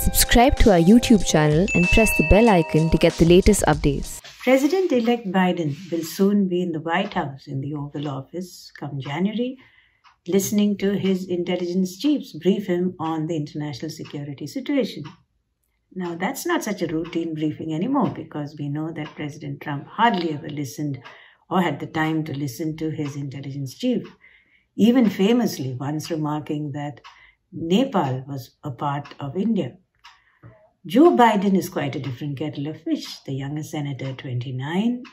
Subscribe to our YouTube channel and press the bell icon to get the latest updates. President-elect Biden will soon be in the White House in the Oval Office come January, listening to his intelligence chiefs brief him on the international security situation. Now, that's not such a routine briefing anymore because we know that President Trump hardly ever listened or had the time to listen to his intelligence chief, even famously once remarking that Nepal was a part of India. Joe Biden is quite a different kettle of fish, the youngest senator, 29,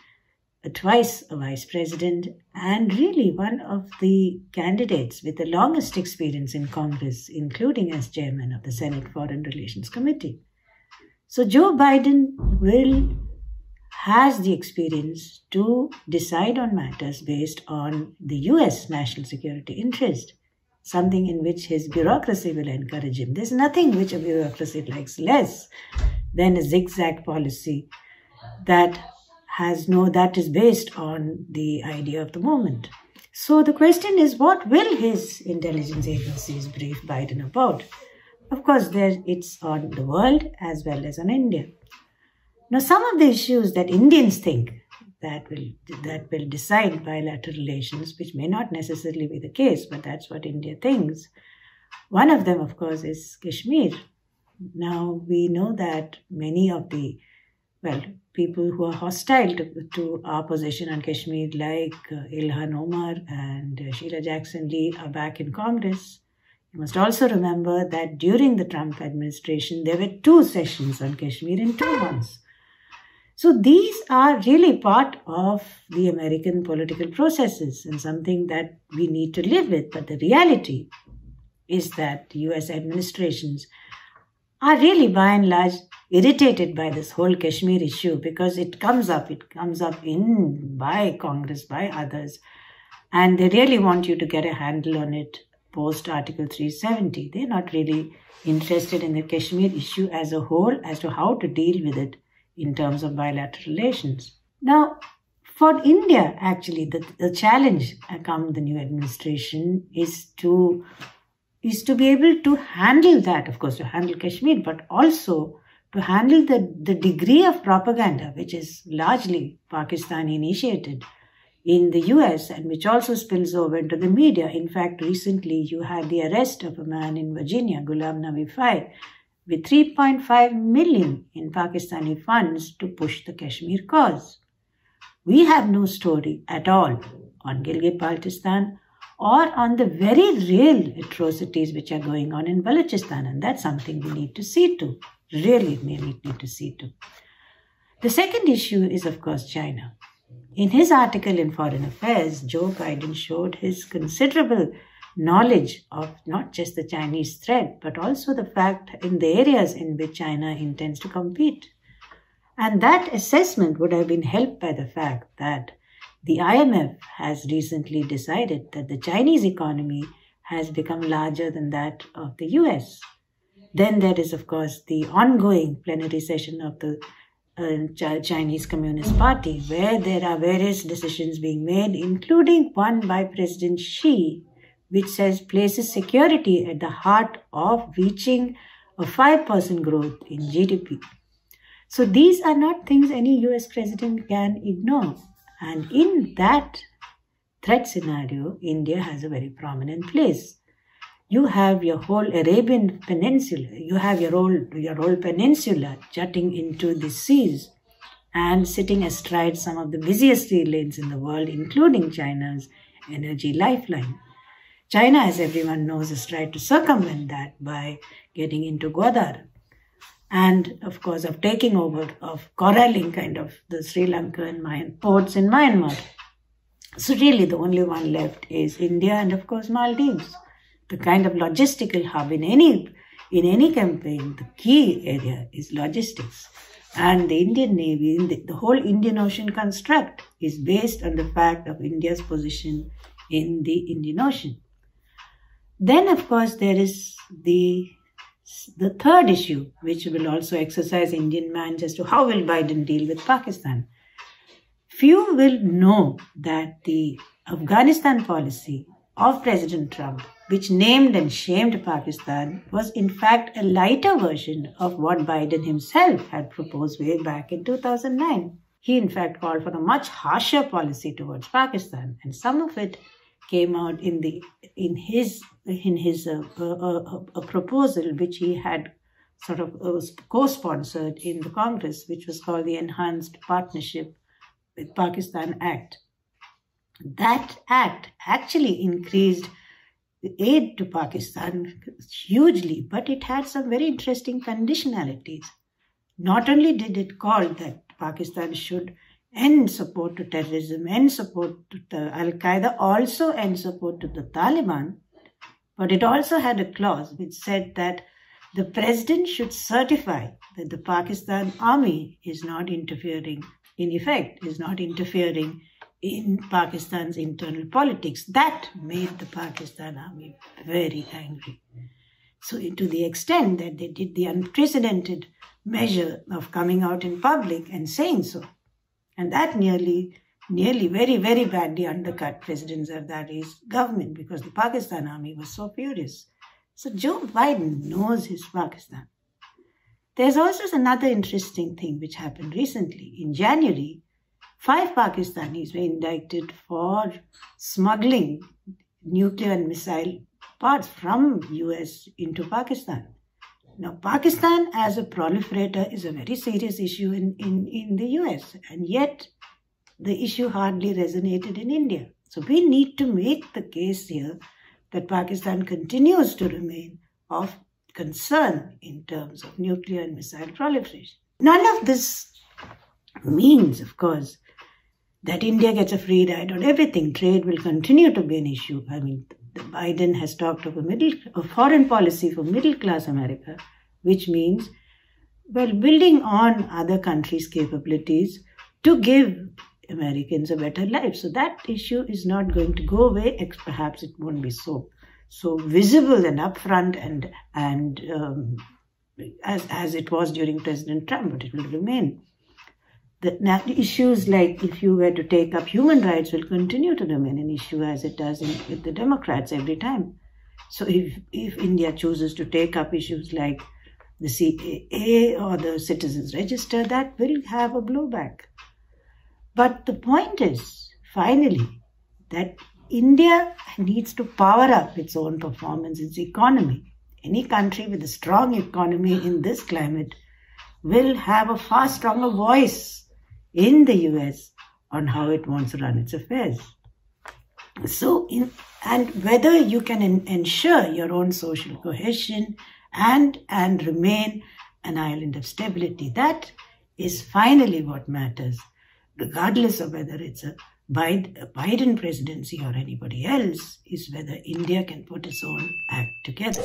twice a vice president, and really one of the candidates with the longest experience in Congress, including as chairman of the Senate Foreign Relations Committee. So Joe Biden has the experience to decide on matters based on the US national security interest, something in which his bureaucracy will encourage him. There's nothing which a bureaucracy likes less than a zigzag policy that is based on the idea of the moment. So the question is, what will his intelligence agencies brief Biden about? Of course, it's on the world as well as on India. Now, some of the issues that Indians think that will decide bilateral relations, which may not necessarily be the case, but that's what India thinks. One of them, of course, is Kashmir. Now, we know that many of the, people who are hostile to our position on Kashmir, like Ilhan Omar and Sheila Jackson-Lee, are back in Congress. You must also remember that during the Trump administration, there were 2 sessions on Kashmir in 2 months. So these are really part of the American political processes and something that we need to live with. But the reality is that US administrations are really by and large irritated by this whole Kashmir issue because it comes up by Congress, by others, and they really want you to get a handle on it post Article 370. They're not really interested in the Kashmir issue as a whole as to how to deal with it in terms of bilateral relations. Now, for India, actually, the challenge come the new administration is to be able to handle that, of course, to handle Kashmir, but also to handle the degree of propaganda, which is largely Pakistani initiated in the US and which also spills over into the media. In fact, recently you had the arrest of a man in Virginia, Ghulam Nabi Fai, with 3.5 million in Pakistani funds to push the Kashmir cause. We have no story at all on Gilgit-Baltistan or on the very real atrocities which are going on in Balochistan, and that's something we need to see to, really need to see to. The second issue is, of course, China. In his article in Foreign Affairs, Joe Biden showed his considerable knowledge of not just the Chinese threat, but also the fact in the areas in which China intends to compete. And that assessment would have been helped by the fact that the IMF has recently decided that the Chinese economy has become larger than that of the US. Then there is, of course, the ongoing plenary session of the Chinese Communist Party, where there are various decisions being made, including one by President Xi, which places security at the heart of reaching a 5% growth in GDP. So these are not things any US president can ignore. And in that threat scenario, India has a very prominent place. You have your whole Arabian Peninsula, you have your whole peninsula jutting into the seas and sitting astride some of the busiest sea lanes in the world, including China's energy lifeline. China, as everyone knows, has tried to circumvent that by getting into Gwadar and, of course, of taking over, of corralling kind of the Sri Lankan ports in Myanmar. So really the only one left is India and, of course, Maldives. The kind of logistical hub in any campaign, the key area is logistics. And the Indian Navy, the whole Indian Ocean construct is based on the fact of India's position in the Indian Ocean. Then, of course, there is the third issue, which will also exercise Indian minds as to how will Biden deal with Pakistan. Few will know that the Afghanistan policy of President Trump, which named and shamed Pakistan, was in fact a lighter version of what Biden himself had proposed way back in 2009. He in fact called for a much harsher policy towards Pakistan, and some of it came out in his proposal which he had sort of co-sponsored in the Congress, which was called the Enhanced Partnership with Pakistan Act. That act actually increased the aid to Pakistan hugely, but it had some very interesting conditionalities. Not only did it call that Pakistan should end support to terrorism, end support to Al-Qaeda, also end support to the Taliban, but it also had a clause which said that the president should certify that the Pakistan army is not interfering, in effect, is not interfering in Pakistan's internal politics. That made the Pakistan army very angry. So to the extent that they did the unprecedented measure of coming out in public and saying so. And that nearly very, very badly undercut President Zardari's government because the Pakistan army was so furious. So Joe Biden knows his Pakistan. There's also another interesting thing which happened recently. In January, 5 Pakistanis were indicted for smuggling nuclear and missile parts from US into Pakistan. Now, Pakistan as a proliferator is a very serious issue in the US, and yet the issue hardly resonated in India. So we need to make the case here that Pakistan continues to remain of concern in terms of nuclear and missile proliferation. None of this means, of course, that India gets a free ride on everything. Trade will continue to be an issue. I mean, Biden has talked of a foreign policy for middle-class America, which means, well, building on other countries' capabilities to give Americans a better life. So that issue is not going to go away. Perhaps it won't be so visible and upfront and as it was during President Trump, but it will remain. The issues like if you were to take up human rights will continue to remain an issue as it does with the Democrats every time. So if India chooses to take up issues like the CAA or the Citizens Register, that will have a blowback. But the point is, finally, that India needs to power up its own performance, its economy. Any country with a strong economy in this climate will have a far stronger voice in the US on how it wants to run its affairs. So, and whether you can ensure your own social cohesion and remain an island of stability, that is finally what matters, regardless of whether it's a Biden presidency or anybody else, is whether India can put its own act together.